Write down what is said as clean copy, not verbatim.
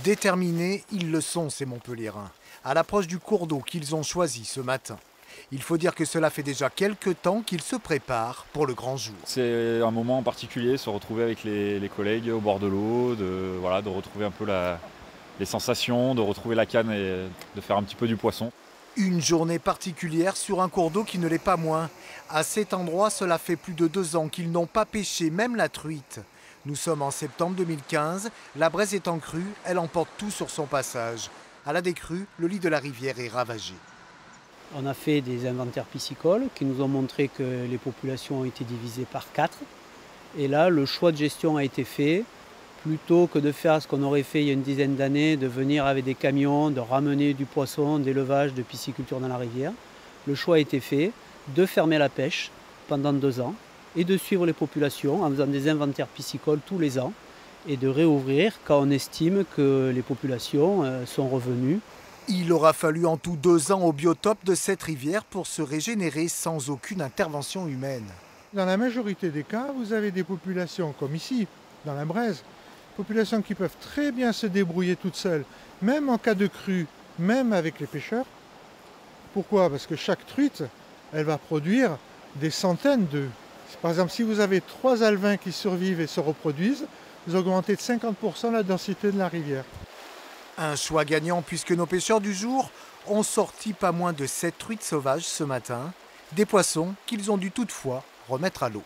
Déterminés, ils le sont, ces Montpelliérains, à l'approche du cours d'eau qu'ils ont choisi ce matin. Il faut dire que cela fait déjà quelques temps qu'ils se préparent pour le grand jour. C'est un moment en particulier, se retrouver avec les collègues au bord de l'eau, de retrouver un peu les sensations, de retrouver la canne et de faire un petit peu du poisson. Une journée particulière sur un cours d'eau qui ne l'est pas moins. À cet endroit, cela fait plus de 2 ans qu'ils n'ont pas pêché, même la truite. Nous sommes en septembre 2015, la braise est en crue, elle emporte tout sur son passage. À la décrue, le lit de la rivière est ravagé. On a fait des inventaires piscicoles qui nous ont montré que les populations ont été divisées par 4. Et là, le choix de gestion a été fait. Plutôt que de faire ce qu'on aurait fait il y a une dizaine d'années, de venir avec des camions, de ramener du poisson, d'élevage, de pisciculture dans la rivière, le choix a été fait de fermer la pêche pendant 2 ans et de suivre les populations en faisant des inventaires piscicoles tous les ans et de réouvrir quand on estime que les populations sont revenues. Il aura fallu en tout 2 ans au biotope de cette rivière pour se régénérer sans aucune intervention humaine. Dans la majorité des cas, vous avez des populations comme ici, dans la Braise, populations qui peuvent très bien se débrouiller toutes seules, même en cas de crue, même avec les pêcheurs. Pourquoi? Parce que chaque truite, elle va produire des centaines d'œufs. Par exemple, si vous avez 3 alevins qui survivent et se reproduisent, vous augmentez de 50% la densité de la rivière. Un choix gagnant puisque nos pêcheurs du jour ont sorti pas moins de 7 truites sauvages ce matin, des poissons qu'ils ont dû toutefois remettre à l'eau.